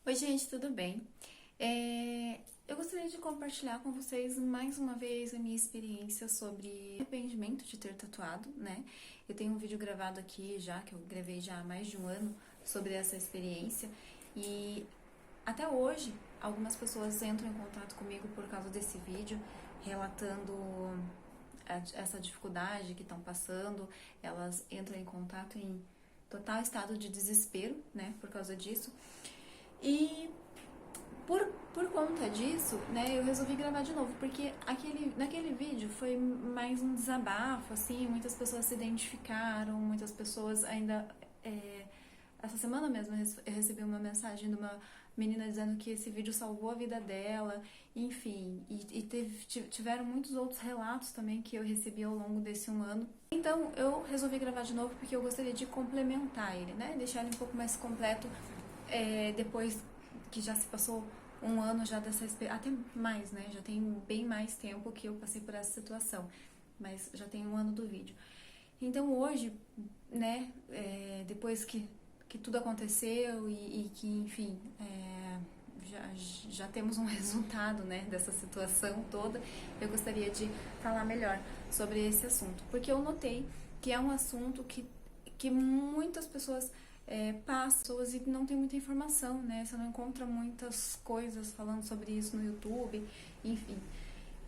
Oi, gente, tudo bem? Eu gostaria de compartilhar com vocês mais uma vez a minha experiência sobre arrependimento de ter tatuado, né? Eu tenho um vídeo gravado aqui já, que eu gravei já há mais de um ano, sobre essa experiência e até hoje algumas pessoas entram em contato comigo por causa desse vídeo, relatando essa dificuldade que estão passando, elas entram em contato em total estado de desespero, né, por causa disso. E por conta disso, né, eu resolvi gravar de novo, porque naquele vídeo foi mais um desabafo, assim, muitas pessoas se identificaram, muitas pessoas ainda. Essa semana mesmo eu recebi uma mensagem de uma menina dizendo que esse vídeo salvou a vida dela, enfim, tiveram muitos outros relatos também que eu recebi ao longo desse um ano. Então eu resolvi gravar de novo porque eu gostaria de complementar ele, né, deixar ele um pouco mais completo depois que já se passou um ano já dessa experiência, até mais, né? Já tem bem mais tempo que eu passei por essa situação, mas já tem um ano do vídeo. Então hoje, né, depois que tudo aconteceu e que, enfim, já temos um resultado, né, dessa situação toda, eu gostaria de falar melhor sobre esse assunto, porque eu notei que é um assunto que muitas pessoas passam e não tem muita informação, né? Você não encontra muitas coisas falando sobre isso no YouTube, enfim.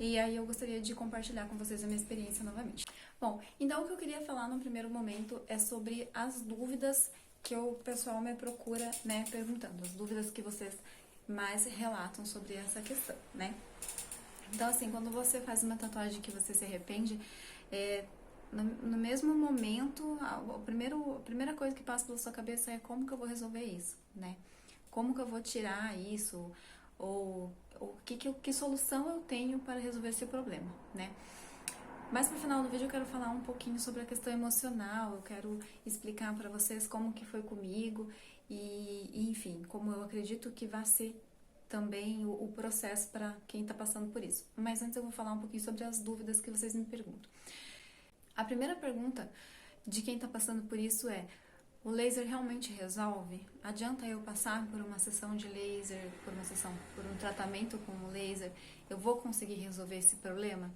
E aí eu gostaria de compartilhar com vocês a minha experiência novamente. Bom, então o que eu queria falar no primeiro momento é sobre as dúvidas que o pessoal me procura, né, perguntando, as dúvidas que vocês mais relatam sobre essa questão, né? Então, assim, quando você faz uma tatuagem que você se arrepende, no mesmo momento, a primeira coisa que passa pela sua cabeça é como que eu vou resolver isso, né? Como que eu vou tirar isso? Ou que solução eu tenho para resolver esse problema, né? Mas pro final do vídeo eu quero falar um pouquinho sobre a questão emocional, eu quero explicar para vocês como que foi comigo enfim, como eu acredito que vai ser também o processo para quem está passando por isso. Mas antes eu vou falar um pouquinho sobre as dúvidas que vocês me perguntam. A primeira pergunta de quem está passando por isso é: o laser realmente resolve? Adianta eu passar por uma sessão de laser, por um tratamento com o laser? Eu vou conseguir resolver esse problema?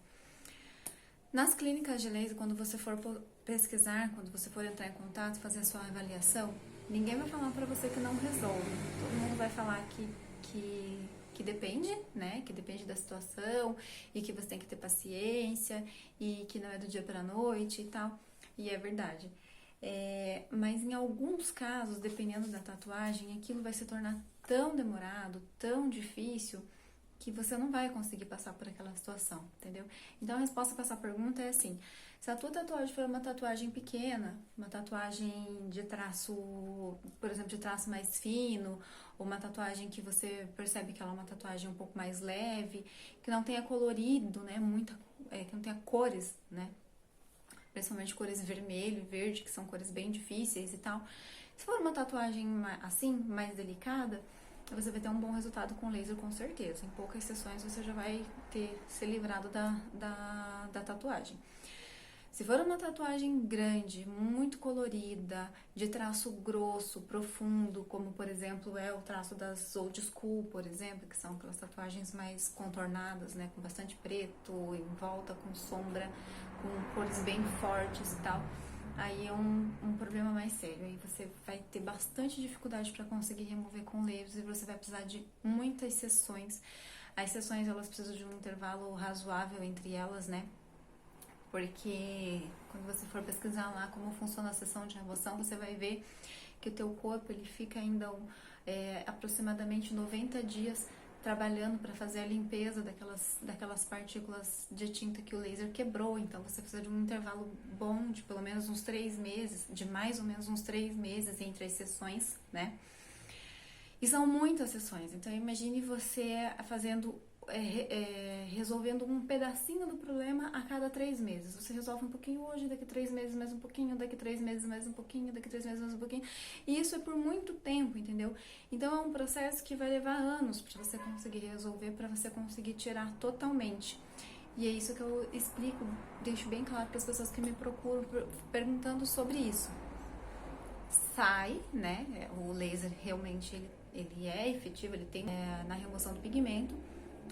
Nas clínicas de laser, quando você for pesquisar, quando você for entrar em contato, fazer a sua avaliação, ninguém vai falar para você que não resolve. Todo mundo vai falar que depende, né? Que depende da situação e que você tem que ter paciência e que não é do dia para a noite e tal. E é verdade. Mas em alguns casos, dependendo da tatuagem, aquilo vai se tornar tão demorado, tão difícil, que você não vai conseguir passar por aquela situação, entendeu? Então a resposta para essa pergunta é assim: se a tua tatuagem for uma tatuagem pequena, uma tatuagem de traço, por exemplo, de traço mais fino, ou uma tatuagem que você percebe que ela é uma tatuagem um pouco mais leve, que não tenha colorido, né, que não tenha cores, né, principalmente cores vermelho e verde, que são cores bem difíceis e tal. Se for uma tatuagem assim, mais delicada, você vai ter um bom resultado com laser, com certeza. Em poucas sessões você já vai ser livrado da tatuagem. Se for uma tatuagem grande, muito colorida, de traço grosso, profundo, como por exemplo é o traço das old school, por exemplo, que são aquelas tatuagens mais contornadas, né, com bastante preto, em volta com sombra, com cores bem fortes e tal, aí é um problema mais sério. Aí você vai ter bastante dificuldade para conseguir remover com laser e você vai precisar de muitas sessões. As sessões, elas precisam de um intervalo razoável entre elas, né? Porque quando você for pesquisar lá como funciona a sessão de remoção, você vai ver que o teu corpo ele fica ainda aproximadamente 90 dias trabalhando para fazer a limpeza daquelas partículas de tinta que o laser quebrou. Então você precisa de um intervalo bom de pelo menos uns 3 meses, de mais ou menos uns 3 meses entre as sessões, né? E são muitas sessões, então imagine você resolvendo um pedacinho do problema a cada 3 meses. Você resolve um pouquinho hoje, daqui 3 meses mais um pouquinho, daqui 3 meses mais um pouquinho, daqui 3 meses mais um pouquinho. E isso é por muito tempo, entendeu? Então é um processo que vai levar anos para você conseguir resolver, para você conseguir tirar totalmente. E é isso que eu explico, deixo bem claro para as pessoas que me procuram perguntando sobre isso. Sai, né? O laser realmente ele ele é efetivo, ele tem na remoção do pigmento,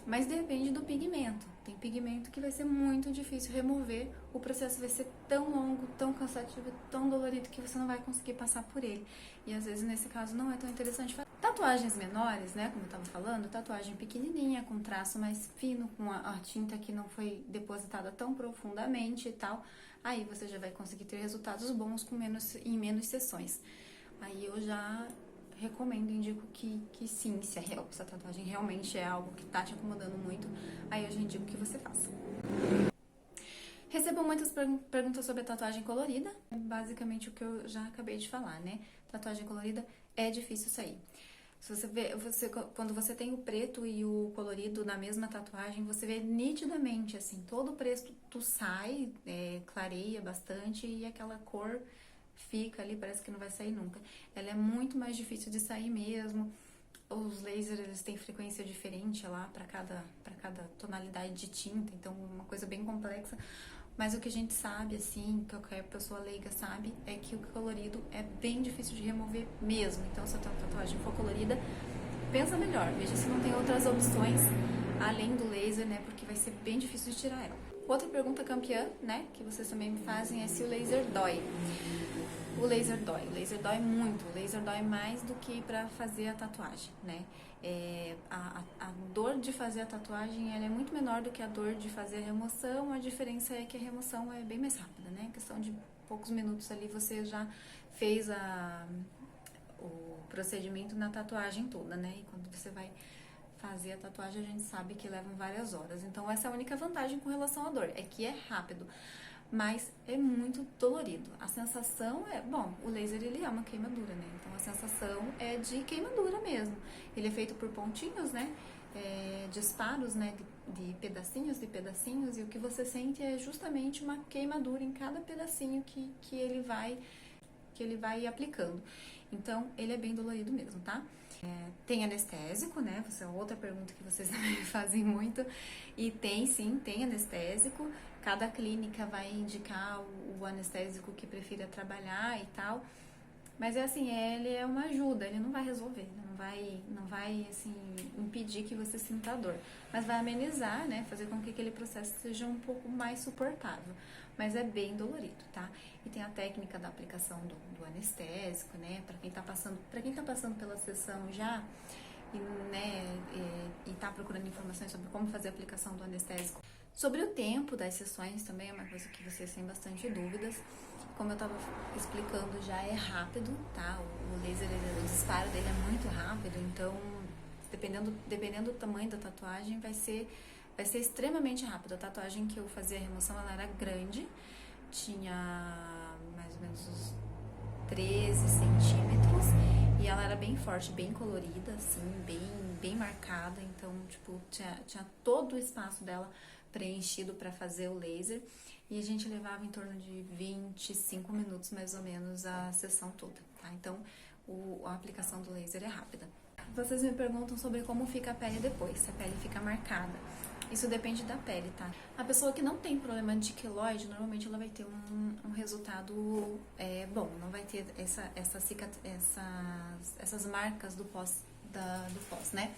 mas depende do pigmento. Tem pigmento que vai ser muito difícil remover, o processo vai ser tão longo, tão cansativo, tão dolorido que você não vai conseguir passar por ele. E às vezes nesse caso não é tão interessante fazer. Tatuagens menores, né, como eu estava falando, tatuagem pequenininha, com traço mais fino, com a tinta que não foi depositada tão profundamente e tal, aí você já vai conseguir ter resultados bons em menos sessões. Aí eu já recomendo, indico que sim, se essa tatuagem realmente é algo que tá te incomodando muito, aí eu já indico que você faça. Recebo muitas perguntas sobre a tatuagem colorida, basicamente o que eu já acabei de falar, né? Tatuagem colorida é difícil sair. Se você vê, quando você tem o preto e o colorido na mesma tatuagem, você vê nitidamente, assim, todo o preto sai, clareia bastante e aquela cor fica ali, parece que não vai sair nunca. Ela é muito mais difícil de sair mesmo. Os lasers, eles têm frequência diferente lá para cada tonalidade de tinta, então uma coisa bem complexa. Mas o que a gente sabe, assim, que qualquer pessoa leiga sabe, é que o colorido é bem difícil de remover mesmo. Então, se a tua tatuagem for colorida, pensa melhor, veja se não tem outras opções além do laser, né? Porque vai ser bem difícil de tirar ela. Outra pergunta campeã, né, que vocês também me fazem é se o laser dói. O laser dói muito, o laser dói mais do que para fazer a tatuagem, né? A dor de fazer a tatuagem ela é muito menor do que a dor de fazer a remoção, a diferença é que a remoção é bem mais rápida, né? Em questão de poucos minutos ali você já fez o procedimento na tatuagem toda, né? E quando você vai fazer a tatuagem a gente sabe que levam várias horas, então essa é a única vantagem com relação à dor, é que é rápido. Mas é muito dolorido. A sensação bom, o laser ele é uma queimadura, né? Então a sensação é de queimadura mesmo. Ele é feito por pontinhos, né? Disparos, né? De pedacinhos, e o que você sente é justamente uma queimadura em cada pedacinho que ele vai aplicando. Então ele é bem dolorido mesmo, tá? Tem anestésico, né? Essa é outra pergunta que vocês também fazem muito. E tem anestésico. Cada clínica vai indicar o anestésico que prefira trabalhar e tal. Mas ele é uma ajuda, ele não vai resolver, não vai assim, impedir que você sinta a dor. Mas vai amenizar, né? Fazer com que aquele processo seja um pouco mais suportável. Mas é bem dolorido, tá? E tem a técnica da aplicação do anestésico, né? Para quem tá passando pela sessão já e tá procurando informações sobre como fazer a aplicação do anestésico. Sobre o tempo das sessões também é uma coisa que vocês têm bastante dúvidas. Como eu estava explicando, já é rápido, tá? O laser, o disparo dele é muito rápido, então dependendo do tamanho da tatuagem, vai ser extremamente rápido. A tatuagem que eu fazia a remoção, ela era grande, tinha mais ou menos uns 13 centímetros e ela era bem forte, bem colorida, assim, bem marcada, então, tipo, tinha todo o espaço dela preenchido para fazer o laser e a gente levava em torno de 25 minutos mais ou menos a sessão toda, tá? Então a aplicação do laser é rápida. Vocês me perguntam sobre como fica a pele depois, se a pele fica marcada. Isso depende da pele, tá? A pessoa que não tem problema de queloide, normalmente ela vai ter um resultado bom, não vai ter essas marcas do pós, né?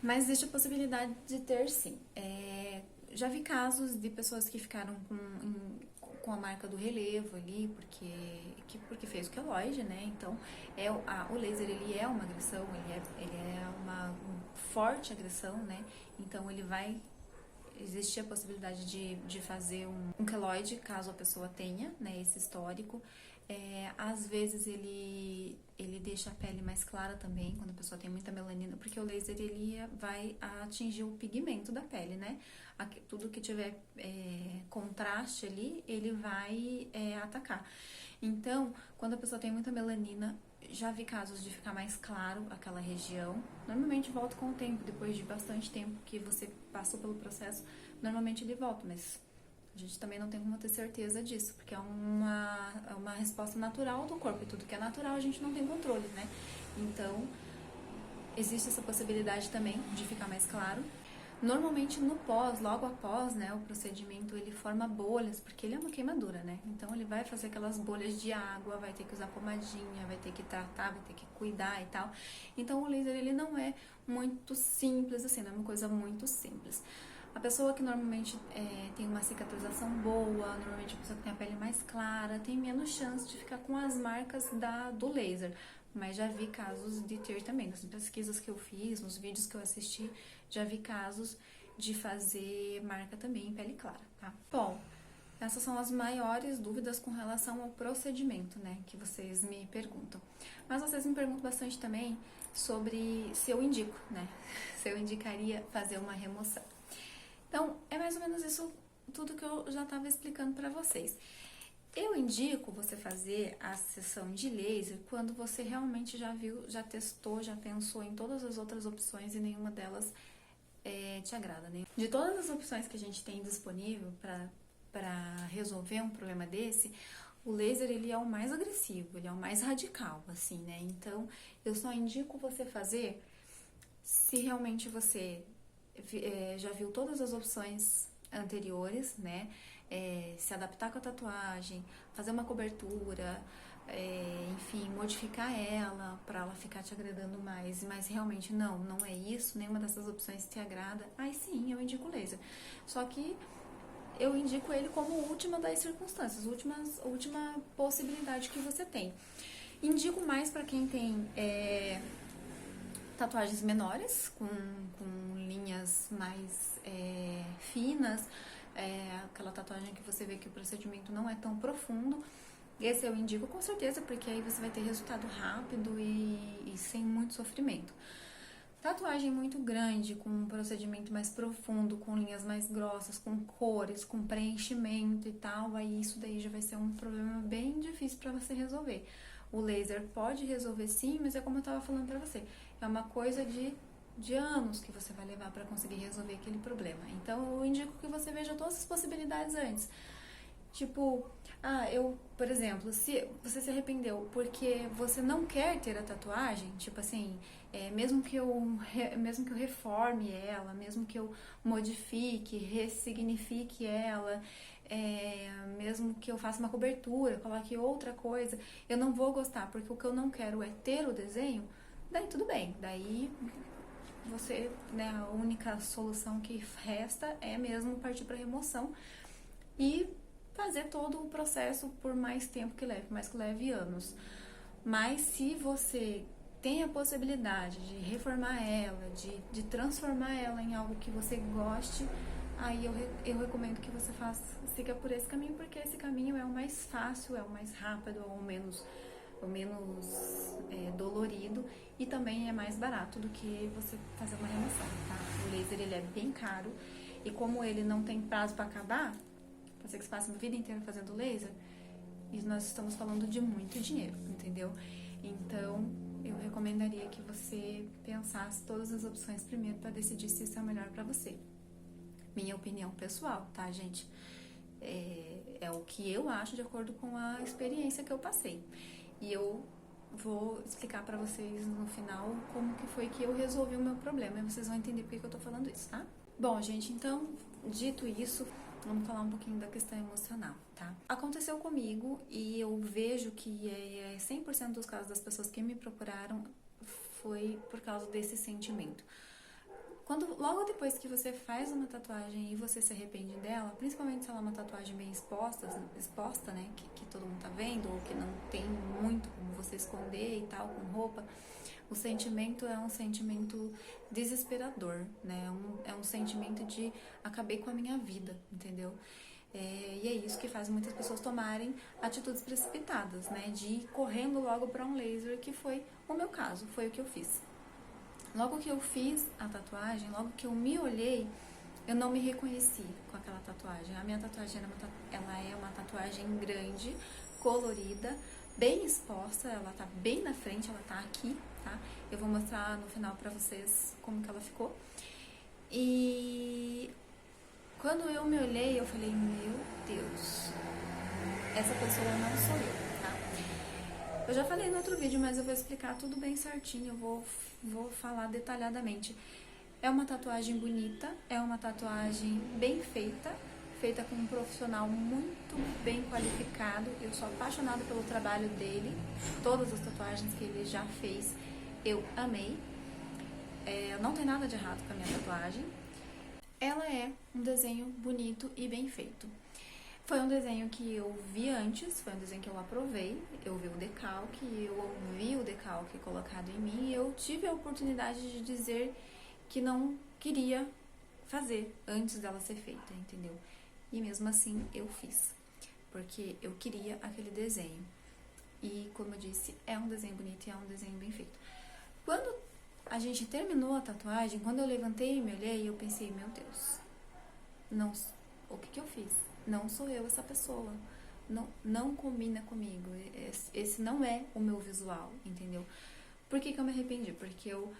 Mas existe a possibilidade de ter sim. Já vi casos de pessoas que ficaram com a marca do relevo ali, porque fez o queloide, né? Então, o laser ele é uma agressão, ele é uma forte agressão, né? Então, ele vai existir a possibilidade de fazer um queloide, caso a pessoa tenha, né, esse histórico. Às vezes ele deixa a pele mais clara também, quando a pessoa tem muita melanina, porque o laser ele vai atingir o pigmento da pele, né? Tudo que tiver contraste ali, ele vai atacar. Então, quando a pessoa tem muita melanina, já vi casos de ficar mais claro aquela região. Normalmente volta com o tempo, depois de bastante tempo que você passou pelo processo, normalmente ele volta, mas a gente também não tem como ter certeza disso, porque é uma resposta natural do corpo, e tudo que é natural a gente não tem controle, né? Então, existe essa possibilidade também de ficar mais claro. Normalmente no pós, logo após, né, o procedimento, ele forma bolhas, porque ele é uma queimadura, né? Então ele vai fazer aquelas bolhas de água, vai ter que usar pomadinha, vai ter que tratar, vai ter que cuidar e tal. Então o laser, ele não é muito simples assim, não é uma coisa muito simples. A pessoa que normalmente tem uma cicatrização boa, normalmente a pessoa que tem a pele mais clara, tem menos chance de ficar com as marcas do laser. Mas já vi casos de ter também, nas pesquisas que eu fiz, nos vídeos que eu assisti, já vi casos de fazer marca também em pele clara, tá? Bom, essas são as maiores dúvidas com relação ao procedimento, né, que vocês me perguntam. Mas vocês me perguntam bastante também sobre se eu indico, né, se eu indicaria fazer uma remoção. Então, é mais ou menos isso tudo que eu já estava explicando para vocês. Eu indico você fazer a sessão de laser quando você realmente já viu, já testou, já pensou em todas as outras opções e nenhuma delas te agrada, né? De todas as opções que a gente tem disponível para resolver um problema desse, o laser, ele é o mais agressivo, ele é o mais radical, assim, né? Então, eu só indico você fazer se realmente você já viu todas as opções anteriores, né? Se adaptar com a tatuagem, fazer uma cobertura, enfim, modificar ela para ela ficar te agradando mais, mas realmente não é isso, nenhuma dessas opções te agrada, aí sim, eu indico o laser. Só que eu indico ele como última das circunstâncias, última possibilidade que você tem. Indico mais para quem tem tatuagens menores, com linhas mais finas, aquela tatuagem que você vê que o procedimento não é tão profundo. Esse eu indico com certeza, porque aí você vai ter resultado rápido e sem muito sofrimento. Tatuagem muito grande, com um procedimento mais profundo, com linhas mais grossas, com cores, com preenchimento e tal, aí isso daí já vai ser um problema bem difícil para você resolver. O laser pode resolver sim, mas é como eu estava falando para você, é uma coisa de anos que você vai levar para conseguir resolver aquele problema. Então eu indico que você veja todas as possibilidades antes. Tipo, por exemplo, se você se arrependeu porque você não quer ter a tatuagem, tipo assim, mesmo que eu reforme ela, mesmo que eu modifique, ressignifique ela, mesmo que eu faça uma cobertura, coloque outra coisa, eu não vou gostar, porque o que eu não quero é ter o desenho, daí tudo bem, daí você, né, a única solução que resta é mesmo partir para remoção e fazer todo o processo por mais tempo que leve, mais que leve anos. Mas se você tem a possibilidade de reformar ela, de transformar ela em algo que você goste, aí eu recomendo que você siga por esse caminho, porque esse caminho é o mais fácil, é o mais rápido, é o menos dolorido e também é mais barato do que você fazer uma remoção, tá? O laser, ele é bem caro e como ele não tem prazo para acabar, você que passa a vida inteira fazendo laser, e nós estamos falando de muito dinheiro, entendeu? Então, eu recomendaria que você pensasse todas as opções primeiro para decidir se isso é o melhor para você. Minha opinião pessoal, tá, gente? É o que eu acho de acordo com a experiência que eu passei. E eu vou explicar para vocês no final como que foi que eu resolvi o meu problema. E vocês vão entender por que eu tô falando isso, tá? Bom, gente, então, dito isso, vamos falar um pouquinho da questão emocional, tá? Aconteceu comigo e eu vejo que 100% dos casos das pessoas que me procuraram foi por causa desse sentimento. Logo depois que você faz uma tatuagem e você se arrepende dela, principalmente se ela é uma tatuagem bem exposta, né, que todo mundo tá vendo, ou que não tem muito como você esconder e tal, com roupa, o sentimento é um sentimento desesperador, né, é um sentimento de acabei com a minha vida, entendeu? E é isso que faz muitas pessoas tomarem atitudes precipitadas, né, de ir correndo logo para um laser, que foi o meu caso, foi o que eu fiz. Logo que eu fiz a tatuagem, logo que eu me olhei, eu não me reconheci com aquela tatuagem. A minha tatuagem ela é uma tatuagem grande, colorida, bem exposta, ela tá bem na frente, ela tá aqui, tá? Eu vou mostrar no final pra vocês como que ela ficou. E quando eu me olhei, eu falei, meu Deus, essa pessoa não sou eu, tá? Eu já falei no outro vídeo, mas eu vou explicar tudo bem certinho, eu vou falar detalhadamente. É uma tatuagem bonita, é uma tatuagem bem feita, feita com um profissional muito bem qualificado. Eu sou apaixonada pelo trabalho dele, todas as tatuagens que ele já fez, eu amei. Não tem nada de errado com a minha tatuagem. Ela é um desenho bonito e bem feito. Foi um desenho que eu vi antes, foi um desenho que eu aprovei, eu vi o decalque, eu ouvi o decalque colocado em mim e eu tive a oportunidade de dizer que não queria fazer antes dela ser feita, entendeu? E mesmo assim eu fiz, porque eu queria aquele desenho. E como eu disse, é um desenho bonito e é um desenho bem feito. Quando a gente terminou a tatuagem, quando eu levantei e me olhei, eu pensei, meu Deus, não, o que eu fiz? Não sou eu essa pessoa. Não combina comigo. Esse não é o meu visual, entendeu? Por que eu me arrependi? Porque eu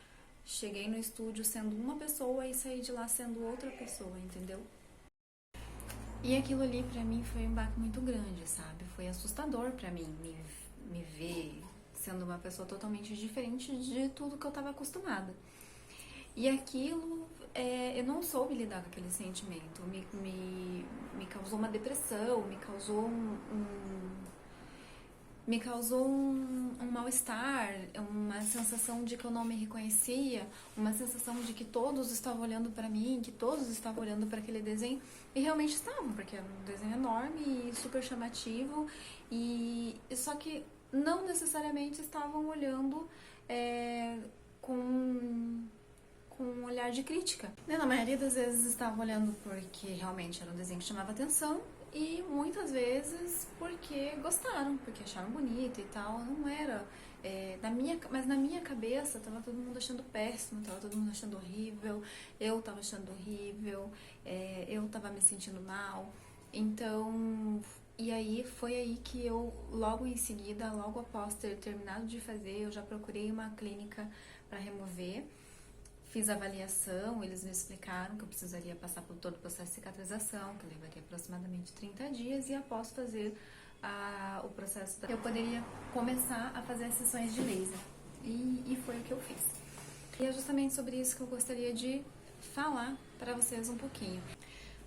cheguei no estúdio sendo uma pessoa e saí de lá sendo outra pessoa, entendeu? E aquilo ali pra mim foi um baque muito grande, sabe? Foi assustador pra mim me ver sendo uma pessoa totalmente diferente de tudo que eu tava acostumada. E aquilo, eu não soube lidar com aquele sentimento. Me causou uma depressão, me causou um mal-estar, uma sensação de que eu não me reconhecia, uma sensação de que todos estavam olhando para mim, que todos estavam olhando para aquele desenho, e realmente estavam, porque era um desenho enorme e super chamativo, só que não necessariamente estavam olhando com um olhar de crítica. Na maioria das vezes estavam olhando porque realmente era um desenho que chamava atenção, e muitas vezes porque gostaram, porque acharam bonito e tal. Não era mas na minha cabeça tava todo mundo achando péssimo, tava todo mundo achando horrível, eu tava achando horrível, eu tava me sentindo mal. Então, e aí foi aí que eu, logo em seguida, logo após ter terminado de fazer, eu já procurei uma clínica para remover. Fiz a avaliação, eles me explicaram que eu precisaria passar por todo o processo de cicatrização, que levaria aproximadamente 30 dias, e após fazer o processo, eu poderia começar a fazer as sessões de laser. E foi o que eu fiz. E é justamente sobre isso que eu gostaria de falar para vocês um pouquinho.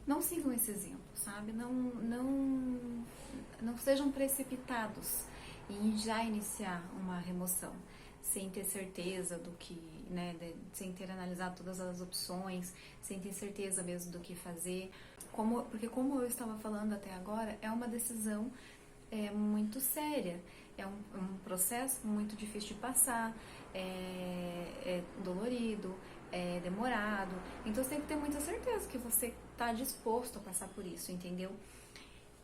Não sigam esse exemplo, sabe? Não sejam precipitados em já iniciar uma remoção sem ter certeza do que, sem ter analisado todas as opções, sem ter certeza mesmo do que fazer. Porque como eu estava falando até agora, é uma decisão muito séria, é um processo muito difícil de passar, é dolorido, é demorado, então você tem que ter muita certeza que você está disposto a passar por isso, entendeu?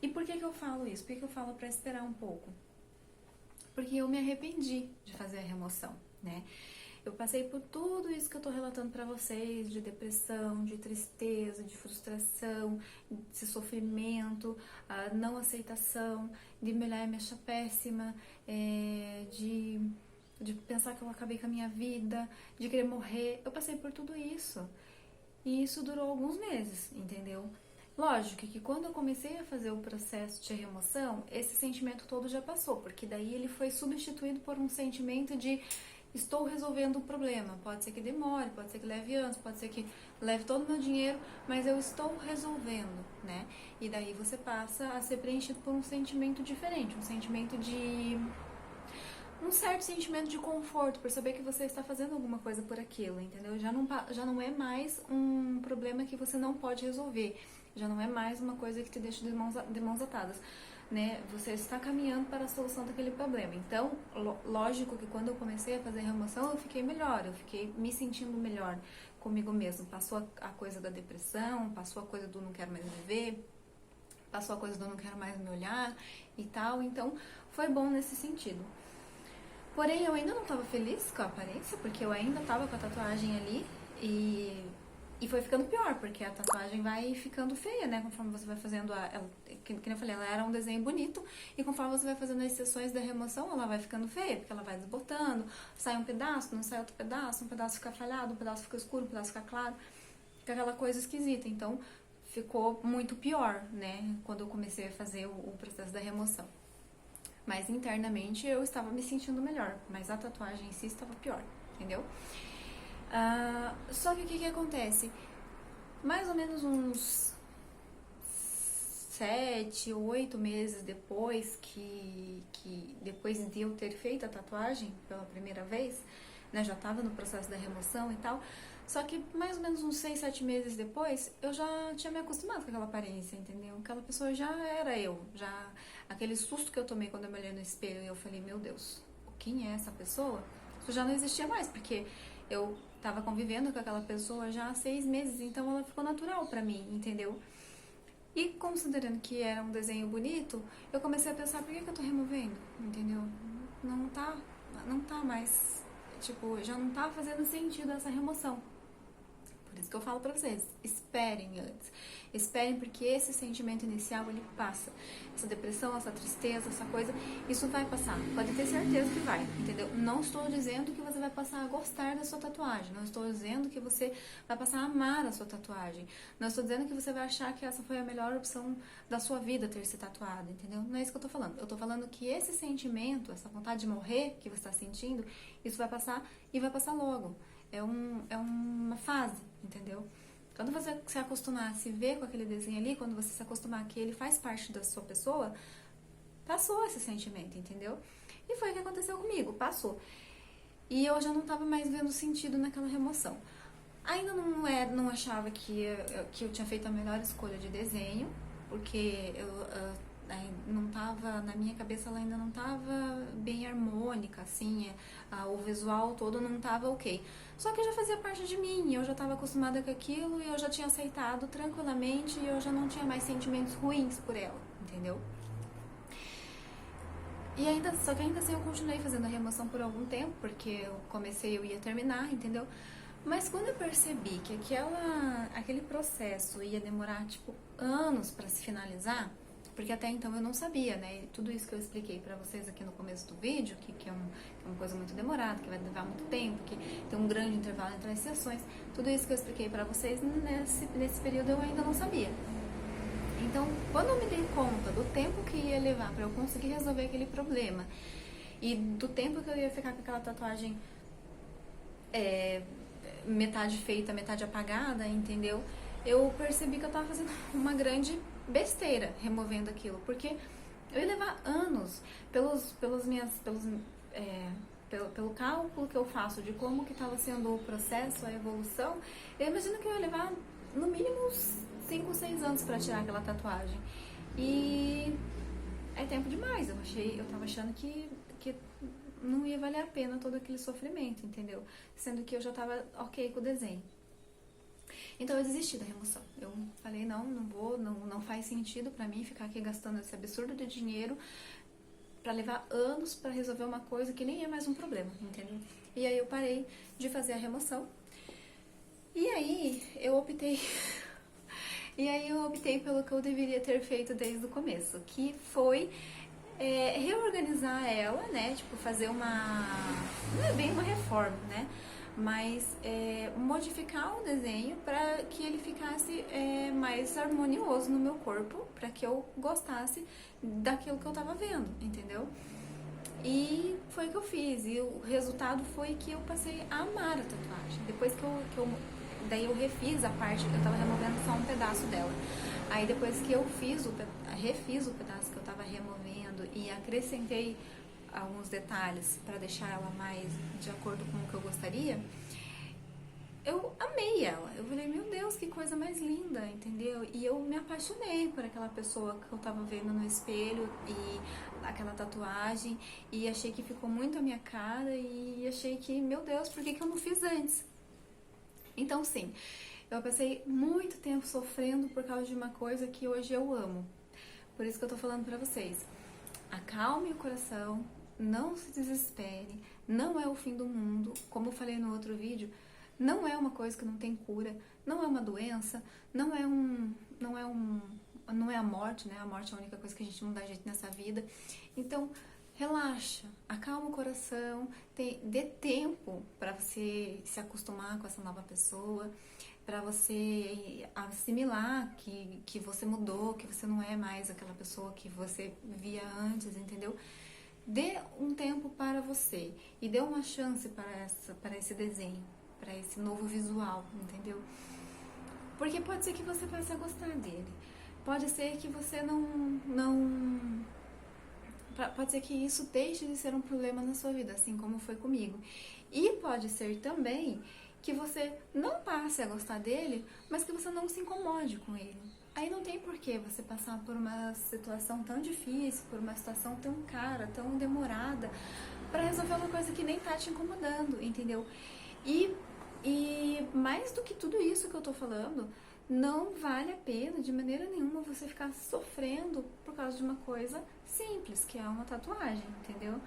E por que eu falo isso? Por que eu falo para esperar um pouco? Porque eu me arrependi de fazer a remoção, né? Eu passei por tudo isso que eu tô relatando pra vocês, de depressão, de tristeza, de frustração, de sofrimento, não aceitação, de me olhar e me achar péssima, de pensar que eu acabei com a minha vida, de querer morrer. Eu passei por tudo isso. E isso durou alguns meses, entendeu? Lógico que quando eu comecei a fazer o processo de remoção, esse sentimento todo já passou, porque daí ele foi substituído por um sentimento de estou resolvendo o problema. Pode ser que demore, pode ser que leve anos, pode ser que leve todo o meu dinheiro, mas eu estou resolvendo, né? E daí você passa a ser preenchido por um sentimento diferente, um certo sentimento de conforto, por saber que você está fazendo alguma coisa por aquilo, entendeu? Já não é mais um problema que você não pode resolver, já não é mais uma coisa que te deixa de mãos atadas, né? Você está caminhando para a solução daquele problema. Então, lógico que quando eu comecei a fazer a remoção, eu fiquei melhor, eu fiquei me sentindo melhor comigo mesmo. Passou a coisa da depressão, passou a coisa do não quero mais viver, passou a coisa do não quero mais me olhar e tal, então foi bom nesse sentido. Porém, eu ainda não estava feliz com a aparência, porque eu ainda estava com a tatuagem ali e foi ficando pior, porque a tatuagem vai ficando feia, né? Conforme você vai fazendo que eu falei, ela era um desenho bonito, e conforme você vai fazendo as sessões da remoção, ela vai ficando feia, porque ela vai desbotando, sai um pedaço, não sai outro pedaço, um pedaço fica falhado, um pedaço fica escuro, um pedaço fica claro, fica aquela coisa esquisita. Então, ficou muito pior, né? Quando eu comecei a fazer o processo da remoção. Mas internamente eu estava me sentindo melhor, mas a tatuagem em si estava pior, entendeu? Só que o que acontece? Mais ou menos uns 7, 8 meses depois depois de eu ter feito a tatuagem pela primeira vez, né, já estava no processo da remoção e tal, só que mais ou menos uns 6, 7 meses depois, eu já tinha me acostumado com aquela aparência, entendeu? Aquela pessoa já era eu, já aquele susto que eu tomei quando eu me olhei no espelho e eu falei, meu Deus, quem é essa pessoa? Isso já não existia mais, porque eu tava convivendo com aquela pessoa já há 6 meses, então ela ficou natural pra mim, entendeu? E considerando que era um desenho bonito, eu comecei a pensar, por que eu tô removendo? Entendeu? Não tá, não tá mais, tipo, já não tá fazendo sentido essa remoção. Por isso que eu falo pra vocês, esperem antes. Esperem porque esse sentimento inicial, ele passa. Essa depressão, essa tristeza, essa coisa, isso vai passar. Pode ter certeza que vai, entendeu? Não estou dizendo que você vai passar a gostar da sua tatuagem. Não estou dizendo que você vai passar a amar a sua tatuagem. Não estou dizendo que você vai achar que essa foi a melhor opção da sua vida ter se tatuado, entendeu? Não é isso que eu tô falando. Eu tô falando que esse sentimento, essa vontade de morrer que você está sentindo, isso vai passar e vai passar logo. É uma fase, entendeu? Quando você se acostumar a se ver com aquele desenho ali, quando você se acostumar que ele faz parte da sua pessoa, passou esse sentimento, entendeu? E foi o que aconteceu comigo, passou. E eu já não estava mais vendo sentido naquela remoção. Ainda não achava que eu tinha feito a melhor escolha de desenho, porque não tava, na minha cabeça ela ainda não estava bem harmônica, assim, o visual todo não estava ok. Só que já fazia parte de mim, eu já estava acostumada com aquilo e eu já tinha aceitado tranquilamente e eu já não tinha mais sentimentos ruins por ela, entendeu? E só que ainda assim eu continuei fazendo a remoção por algum tempo, porque eu comecei, eu ia terminar, entendeu? Mas quando eu percebi que aquele processo ia demorar, tipo, anos para se finalizar, porque até então eu não sabia, né? Tudo isso que eu expliquei pra vocês aqui no começo do vídeo, que é uma coisa muito demorada, que vai levar muito tempo, que tem um grande intervalo entre as sessões, tudo isso que eu expliquei pra vocês, nesse período eu ainda não sabia. Então, quando eu me dei conta do tempo que ia levar pra eu conseguir resolver aquele problema e do tempo que eu ia ficar com aquela tatuagem metade feita, metade apagada, entendeu? Eu percebi que eu tava fazendo uma grande besteira removendo aquilo, porque eu ia levar anos pelo cálculo que eu faço de como que estava sendo o processo, a evolução. Eu imagino que eu ia levar no mínimo uns 5, 6 anos para tirar aquela tatuagem. E é tempo demais. Eu tava achando que não ia valer a pena todo aquele sofrimento, entendeu? Sendo que eu já tava ok com o desenho. Então eu desisti da remoção. Eu falei, não faz sentido pra mim ficar aqui gastando esse absurdo de dinheiro pra levar anos pra resolver uma coisa que nem é mais um problema, entendeu? E aí eu parei de fazer a remoção. E aí eu optei pelo que eu deveria ter feito desde o começo, que foi reorganizar ela, né? Tipo, fazer não é bem uma reforma, né? Mas modificar o desenho para que ele ficasse mais harmonioso no meu corpo, para que eu gostasse daquilo que eu tava vendo, entendeu? E foi o que eu fiz, e o resultado foi que eu passei a amar a tatuagem. Depois daí eu refiz a parte, eu tava removendo só um pedaço dela. Aí depois que eu refiz o pedaço que eu tava removendo e acrescentei alguns detalhes para deixar ela mais de acordo com o que eu gostaria, eu amei ela. Eu falei, meu Deus, que coisa mais linda, entendeu? E eu me apaixonei por aquela pessoa que eu tava vendo no espelho e aquela tatuagem, e achei que ficou muito a minha cara e achei que, meu Deus, por que eu não fiz antes? Então, sim, eu passei muito tempo sofrendo por causa de uma coisa que hoje eu amo. Por isso que eu tô falando pra vocês. Acalme o coração, não se desespere, não é o fim do mundo. Como eu falei no outro vídeo, não é uma coisa que não tem cura, não é uma doença, não é a morte, né? A morte é a única coisa que a gente não dá jeito nessa vida. Então, relaxa, acalma o coração, dê tempo para você se acostumar com essa nova pessoa, para você assimilar que você mudou, que você não é mais aquela pessoa que você via antes, entendeu? Dê um tempo para você e dê uma chance para esse desenho, pra esse novo visual, entendeu? Porque pode ser que você passe a gostar dele. Pode ser que você pode ser que isso deixe de ser um problema na sua vida, assim como foi comigo. E pode ser também que você não passe a gostar dele, mas que você não se incomode com ele. Aí não tem porquê você passar por uma situação tão difícil, por uma situação tão cara, tão demorada, pra resolver uma coisa que nem tá te incomodando, entendeu? E mais do que tudo isso que eu tô falando, não vale a pena de maneira nenhuma você ficar sofrendo por causa de uma coisa simples, que é uma tatuagem, entendeu?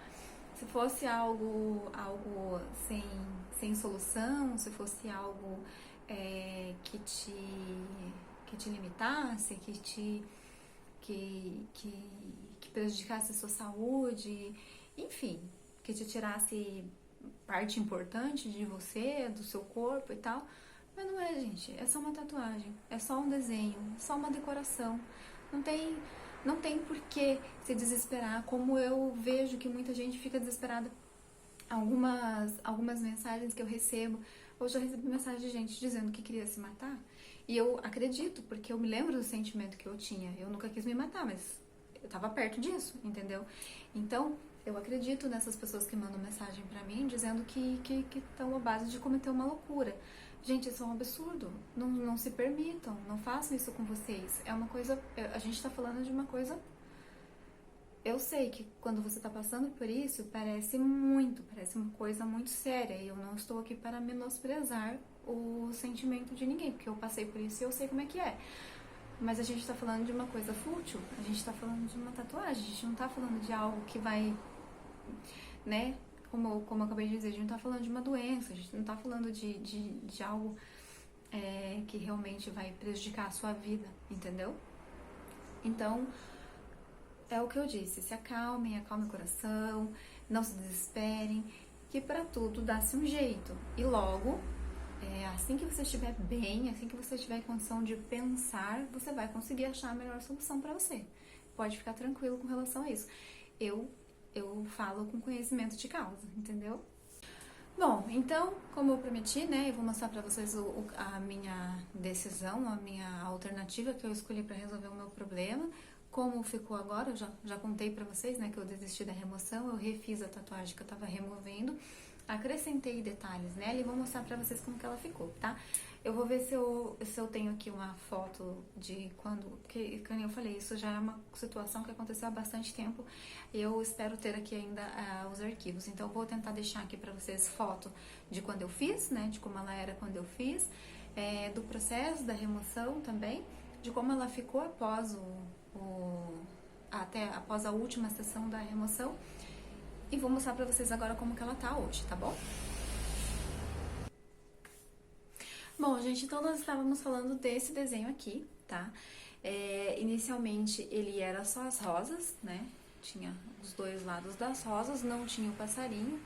Se fosse algo sem solução, se fosse algo que te limitasse, que prejudicasse a sua saúde, enfim, que te tirasse parte importante de você, do seu corpo e tal. Mas não é, gente. É só uma tatuagem, é só um desenho, é só uma decoração. Não tem por que se desesperar, como eu vejo que muita gente fica desesperada. Algumas mensagens que eu recebo, hoje eu recebi mensagem de gente dizendo que queria se matar. E eu acredito, porque eu me lembro do sentimento que eu tinha. Eu nunca quis me matar, mas eu tava perto disso, entendeu? Então, eu acredito nessas pessoas que mandam mensagem pra mim dizendo que estão à base de cometer uma loucura. Gente, isso é um absurdo. Não se permitam, não façam isso com vocês. É uma coisa. A gente tá falando de uma coisa. Eu sei que quando você tá passando por isso, parece uma coisa muito séria. E eu não estou aqui para menosprezar o sentimento de ninguém, porque eu passei por isso e eu sei como é que é. Mas a gente tá falando de uma coisa fútil, a gente tá falando de uma tatuagem, a gente não tá falando de algo que vai, né? Como eu acabei de dizer, a gente não tá falando de uma doença, a gente não tá falando de algo que realmente vai prejudicar a sua vida, entendeu? Então, é o que eu disse, se acalmem o coração, não se desesperem, que pra tudo dá-se um jeito. E logo, assim que você estiver bem, assim que você tiver condição de pensar, você vai conseguir achar a melhor solução pra você. Pode ficar tranquilo com relação a isso. Eu falo com conhecimento de causa, entendeu? Bom, então, como eu prometi, né, eu vou mostrar pra vocês a minha decisão, a minha alternativa que eu escolhi pra resolver o meu problema. Como ficou agora, eu já contei pra vocês, né, que eu desisti da remoção, eu refiz a tatuagem que eu tava removendo, acrescentei detalhes nela e vou mostrar pra vocês como que ela ficou, tá? Eu vou ver se eu tenho aqui uma foto de quando... Porque, como eu falei, isso já é uma situação que aconteceu há bastante tempo. E eu espero ter aqui ainda os arquivos. Então, eu vou tentar deixar aqui pra vocês foto de quando eu fiz, né? De como ela era quando eu fiz. Do processo da remoção também. De como ela ficou após até após a última sessão da remoção. E vou mostrar pra vocês agora como que ela tá hoje, tá bom? Bom, gente, então nós estávamos falando desse desenho aqui, tá? Inicialmente ele era só as rosas, né? Tinha os dois lados das rosas, não tinha o passarinho.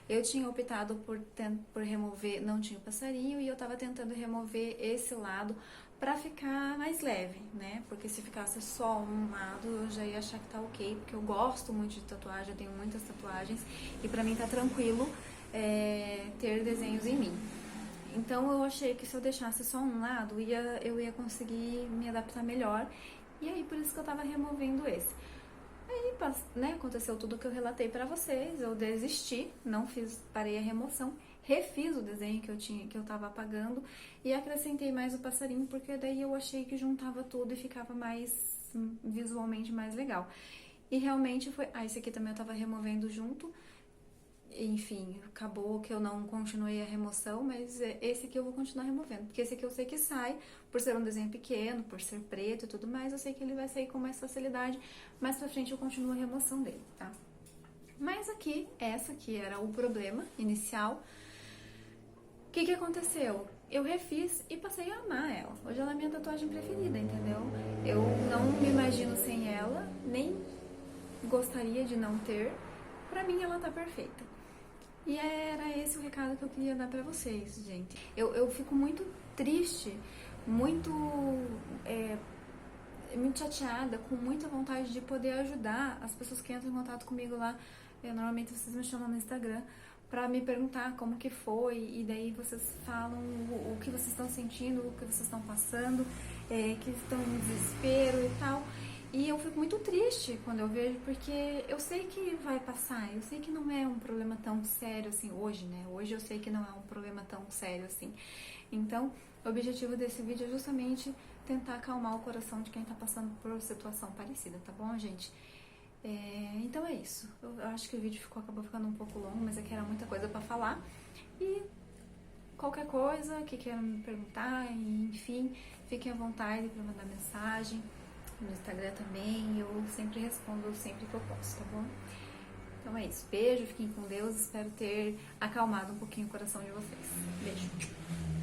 Eu tinha optado por remover, não tinha o passarinho, e eu tava tentando remover esse lado pra ficar mais leve, né? Porque se ficasse só um lado, eu já ia achar que tá ok, porque eu gosto muito de tatuagem, eu tenho muitas tatuagens, e pra mim tá tranquilo ter desenhos em mim. Então eu achei que se eu deixasse só um lado, eu ia conseguir me adaptar melhor. E aí por isso que eu tava removendo esse. Aí, né, aconteceu tudo que eu relatei pra vocês, eu desisti, parei a remoção, refiz o desenho que eu tava apagando e acrescentei mais o passarinho, porque daí eu achei que juntava tudo e ficava visualmente mais legal. E realmente foi... esse aqui também eu tava removendo junto. Enfim, acabou que eu não continuei a remoção, mas esse aqui eu vou continuar removendo, porque esse aqui eu sei que sai, por ser um desenho pequeno, por ser preto e tudo mais, eu sei que ele vai sair com mais facilidade. Mais pra frente eu continuo a remoção dele, tá? Mas aqui, essa aqui era o problema inicial. O que aconteceu? Eu refiz e passei a amar ela. Hoje ela é a minha tatuagem preferida, entendeu? Eu não me imagino sem ela, nem gostaria de não ter. Pra mim ela tá perfeita. E era esse o recado que eu queria dar pra vocês, gente. Eu fico muito triste, muito chateada, com muita vontade de poder ajudar as pessoas que entram em contato comigo lá. Normalmente vocês me chamam no Instagram, para me perguntar como que foi, e daí vocês falam o que vocês estão sentindo, o que vocês estão passando, que estão em desespero e tal. E eu fico muito triste quando eu vejo, porque eu sei que vai passar, eu sei que não é um problema tão sério assim hoje, né? Hoje eu sei que não é um problema tão sério assim. Então, o objetivo desse vídeo é justamente tentar acalmar o coração de quem tá passando por situação parecida, tá bom, gente? Então é isso. Eu acho que o vídeo acabou ficando um pouco longo, mas é que era muita coisa pra falar. E qualquer coisa que queiram me perguntar, enfim, fiquem à vontade para mandar mensagem. No Instagram também, eu sempre respondo sempre que eu posso, tá bom? Então é isso. Beijo, fiquem com Deus. Espero ter acalmado um pouquinho o coração de vocês. Beijo.